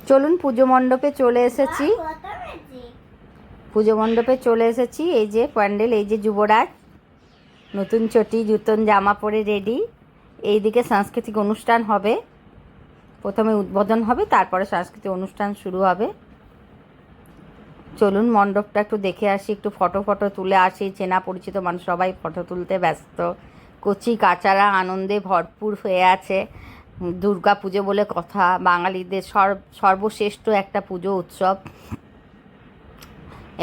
চলুন পুজো মণ্ডপে চলে এসেছি। পুজো মণ্ডপে চলে এসেছি। এই যে প্যান্ডেল, এই যে যুবরাজ নতুন চটি নতুন জামা পরে রেডি। এইদিকে সাংস্কৃতিক অনুষ্ঠান হবে, প্রথমে উদ্বোধন হবে, তারপরে সাংস্কৃতিক অনুষ্ঠান শুরু হবে। চলুন মণ্ডপটা একটু দেখে আসি, একটু ফটো তুলে আসি। চেনা পরিচিত মানুষ সবাই ফটো তুলতে ব্যস্ত। কচি কাচারা আনন্দে ভরপুর হয়ে আছে। দুর্গা পুজো বলে কথা, বাঙালিদের সর্বশ্রেষ্ঠ একটা পুজো উৎসব।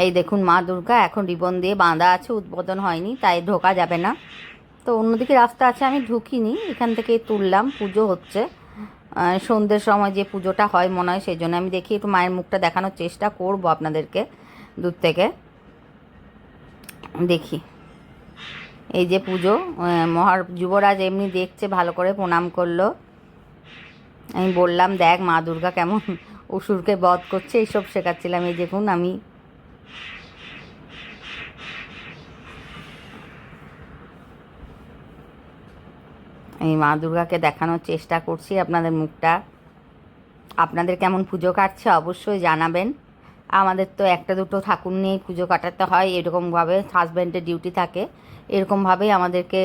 এই দেখুন মা দুর্গা এখন রিবন দিয়ে বাঁধা আছে, উদ্বোধন হয়নি তাই ঢোকা যাবে না। তো অন্যদিকে রাস্তা আছে, আমি ঢুকিনি, এখান থেকেই তুললাম। পুজো হচ্ছে সন্ধ্যের সময় যে পুজোটা হয় মনে হয়, সেই জন্য আমি দেখি একটু মায়ের মুখটা দেখানোর চেষ্টা করব আপনাদেরকে দূর থেকে। দেখি এই যে পুজো, যুবরাজ এমনি দেখছে, ভালো করে প্রণাম করলো। আমি বললাম দেখ মা দুর্গা কেমন অসুরকে বধ করছে, এইসব শেখাচ্ছিলাম। এই দেখুন আমি মা দুর্গাকে দেখানোর চেষ্টা করছি আপনাদের মুখটা। আপনাদের কেমন পুজো কাটছে অবশ্যই জানাবেন। আমাদের তো একটা দুটো ঠাকুর নিয়েই পুজো কাটাতে হয়, এরকমভাবে হাজব্যান্ডের ডিউটি থাকে, এরকমভাবেই আমাদেরকে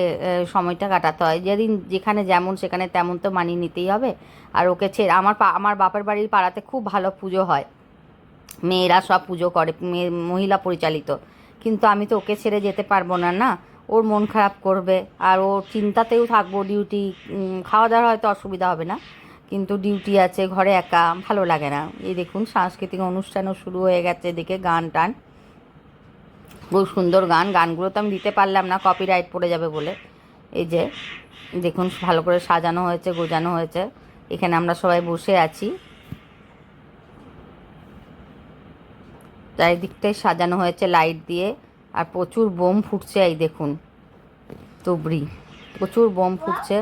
সময়টা কাটাতে হয়। যেদিন যেখানে যেমন সেখানে তেমন তো মানিয়ে নিতেই হবে। আর ওকে ছেড়ে আমার বাপের বাড়ির পাড়াতে খুব ভালো পুজো হয়, মেয়েরা সব পুজো করে, মহিলা পরিচালিত। কিন্তু আমি তো ওকে ছেড়ে যেতে পারবো না, না ওর মন খারাপ করবে, আর ওর চিন্তাতেও থাকবো। ডিউটি, খাওয়া দাওয়ার হয়তো অসুবিধা হবে না, কিন্তু ডিউটি আছে, ঘরে একা ভালো লাগে না। এই দেখুন সাংস্কৃতিক অনুষ্ঠানও শুরু হয়ে গেছে, এদিকে গান টান, খুব সুন্দর গানগুলো তো আমি দিতে পারলাম না, কপিরাইট পড়ে যাবে বলে। এই যে দেখুন ভালো করে সাজানো হয়েছে, গোজানো হয়েছে। এখানে আমরা সবাই বসে আছি, চারিদিকটাই সাজানো হয়েছে লাইট দিয়ে, আর প্রচুর বোম ফুটছে। এই দেখুন তুবড়ি, প্রচুর বোম ফুটছে।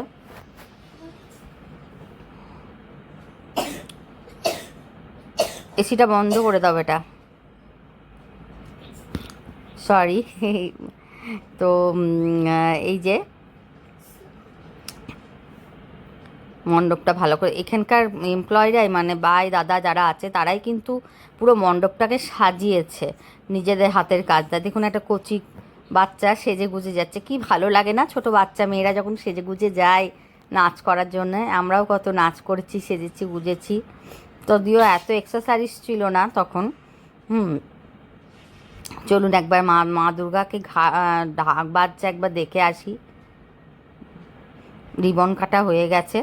এসিটা বন্ধ করে দাও এটা, সরি। তো এই যে মণ্ডপটা ভালো করে, এখানকার এমপ্লয়িরাই মানে ভাই দাদা যারা আছে তারাই কিন্তু পুরো মণ্ডপটাকে সাজিয়েছে নিজেদের হাতের কাজটা। দেখুন একটা কচি বাচ্চা সেজে গুজে যাচ্ছে, কি ভালো লাগে না ছোট বাচ্চা মেয়েরা যখন সেজে গুজে যায় নাচ করার জন্য। আমরাও কত নাচ করেছি, সেজেছি, গুজেছি, যদিও এত এক্সারসাইজ ছিল না তখন। চলুন একবার মা দুর্গাকে ঢাক বাজছে একবার দেখে আসি। রিবন কাটা হয়ে গেছে,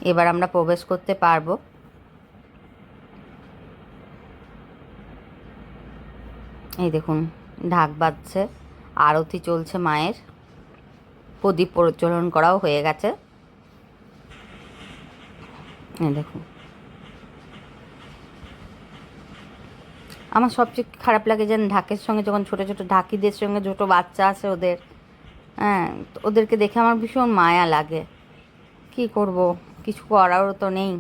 এবার আমরা প্রবেশ করতে পারবো। এই দেখুন ঢাক বাজছে, আরতি চলছে মায়ের, প্রদীপ প্রজ্বলন করাও হয়ে গেছে। এই দেখুন আমার সবচেয়ে খারাপ লাগে যেন ঢাকের সঙ্গে, যখন ছোটো ছোটো ঢাকিদের সঙ্গে ছোটো বাচ্চা আছে ওদের, ওদেরকে দেখে আমার ভীষণ মায়া লাগে। কি করব, কিছু করারও তো নেই।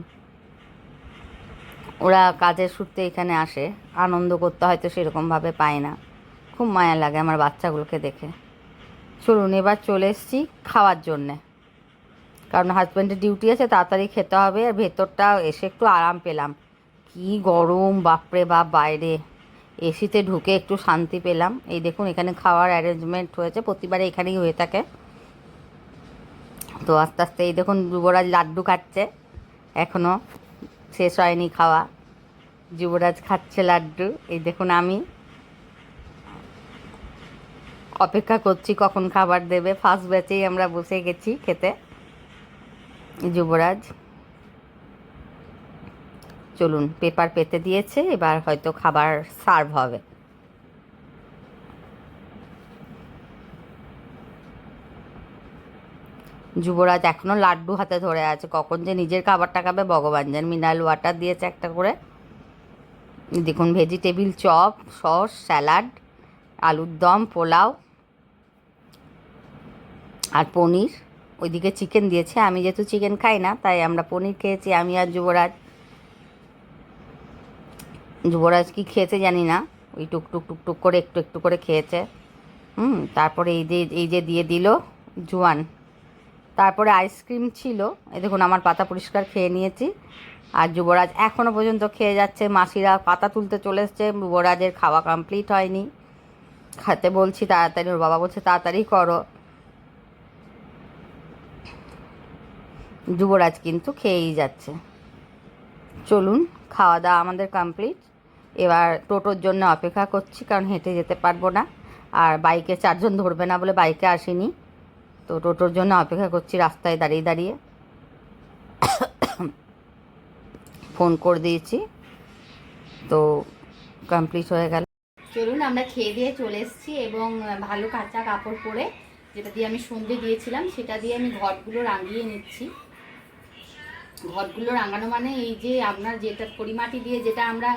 ওরা কাজের সূত্রে এখানে আসে, আনন্দ করতে হয়তো সেরকমভাবে পায় না। খুব মায়া লাগে আমার বাচ্চাগুলোকে দেখে। চলুন এবার চলে এসেছি খাওয়ার জন্যে, কারণ হাজব্যান্ডের ডিউটি আছে, তাড়াতাড়ি খেতে হবে। আর ভেতরটা এসে একটু আরাম পেলাম, কি গরম বাপরে বাপ বাইরে। এসিতে ঢুকে একটু শান্তি পেলাম। এই দেখুন এখানে খাওয়ার অ্যারেঞ্জমেন্ট হয়েছে, প্রতিবারে এখানেই হয়ে থাকে। তো আস্তে আস্তে এই দেখুন যুবরাজ লাড্ডু খাচ্ছে, এখনও শেষ হয়নি খাওয়া, যুবরাজ খাচ্ছে লাড্ডু। এই দেখুন আমি অপেক্ষা করছি কখন খাবার দেবে, ফার্স্ট ব্যাচেই আমরা বসে গেছি খেতে। যুবরাজ চলুন পেপার পেতে দিয়েছে, এবার হয়তো খাবার সার্ভ হবে। যুবরাজ এখনও লাড্ডু হাতে ধরে আছে, কখন যে নিজের খাবারটা খাবে ভগবান জান। মিনারেল ওয়াটার দিয়েছে একটা করে। দেখুন ভেজিটেবিল চপ, সস, স্যালাড, আলুর দম, পোলাও আর পনির। ওইদিকে চিকেন দিয়েছে, আমি যেহেতু চিকেন খাই না তাই আমরা পনির খেয়েছি, আমি আর যুবরাজ। যুবরাজ কি খেয়েছে জানি না, ওই টুকটুক টুকটুক করে একটু একটু করে খেয়েছে। তারপরে এই যে দিয়ে দিল জোয়ান, তারপরে আইসক্রিম ছিল। এই দেখুন আমার পাতা পরিষ্কার খেয়ে নিয়েছি, আর যুবরাজ এখনও পর্যন্ত খেয়ে যাচ্ছে। মাসিরা পাতা তুলতে চলে এসছে, যুবরাজের খাওয়া কমপ্লিট হয়নি। খেতে বলছি তাড়াতাড়ি, ওর বাবা বলছে তাড়াতাড়ি করো। যুবরাজ কিন্তু খেয়েই যাচ্ছে। চলুন, খাওয়া দাওয়া আমাদের কমপ্লিট। এবার টোটোর জন্য অপেক্ষা করছি, কারণ হেঁটে যেতে পারবো না, আর বাইকে চারজন ধরবে না বলে বাইকে আসিনি। তো টোটোর জন্য অপেক্ষা করছি রাস্তায় দাঁড়িয়ে দাঁড়িয়ে। ফোন করে দিয়েছি, তো কমপ্লিট হয়ে গেল। চলুন, আমরা খেয়ে দিয়ে চলে এসেছি এবং ভালো কাঁচা কাপড় পরে, যেটা দিয়ে আমি সন্ধে দিয়েছিলাম, সেটা দিয়ে আমি ঘরগুলো রাঙিয়ে নিচ্ছি। ঘরগুলো রাঙানো মানে এই যে আপনার যেটা পরিমাটি দিয়ে যেটা আমরা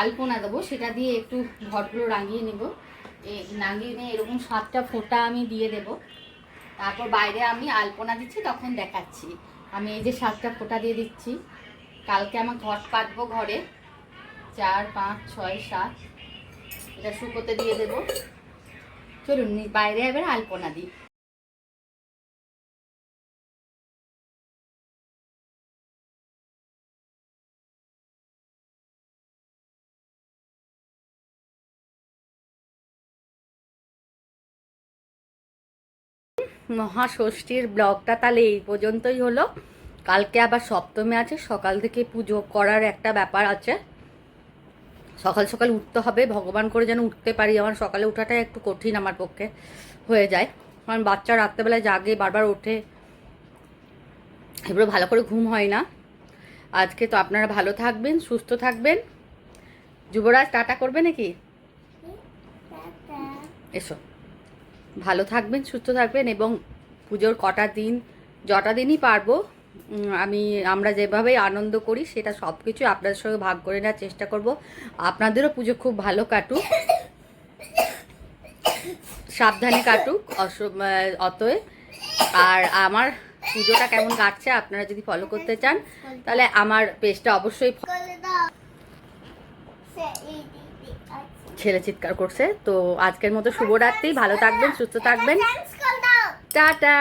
আলপনা দেবো, সেটা দিয়ে একটু ঘরগুলো রাঙিয়ে নেব। রাঙিয়ে নিয়ে এরকম 7টা ফোঁটা আমি দিয়ে দেব। তারপর বাইরে আমি আলপনা দিচ্ছি, তখন দেখাচ্ছি। আমি এই যে 7টা ফোঁটা দিয়ে দিচ্ছি। কালকে আমার ঘট পাতবো, ঘরে 4, 5, 6, 7 এটা শুকোতে দিয়ে দেবো। চলুন বাইরে এবার আলপনা দিই। মহাষষ্ঠীর ব্লগটা তাহলে এই পর্যন্তই হলো। কালকে আবার সপ্তমী আছে, সকাল থেকে পুজো করার একটা ব্যাপার আছে। সকাল সকাল উঠতে হবে, ভগবান করে যেন উঠতে পারি। আমার সকালে ওঠাটা একটু কঠিন আমার পক্ষে হয়ে যায়, কারণ বাচ্চা রাত্রেবেলায় জাগে, বারবার ওঠে, এবারে ভালো করে ঘুম হয় না। আজকে তো আপনারা ভালো থাকবেন, সুস্থ থাকবেন। যুবরাজ টাটা করবে নাকি? এসো, ভালো থাকবেন, সুস্থ থাকবেন, এবং পুজোর যটা দিনই পারবো আমরা যেভাবে আনন্দ করি সেটা সব কিছু আপনাদের সঙ্গে ভাগ করে নেওয়ার চেষ্টা করব। আপনাদেরও পুজো খুব ভালো কাটুক, সাবধানে কাটুক অতএব। আর আমার পুজোটা কেমন কাটছে আপনারা যদি ফলো করতে চান, তাহলে আমার পেজটা অবশ্যই। ছেলে চিৎকার করছে। তো আজকের মতো শুভরাত্রি, ভালো থাকবেন, সুস্থ থাকবেন, টাটা।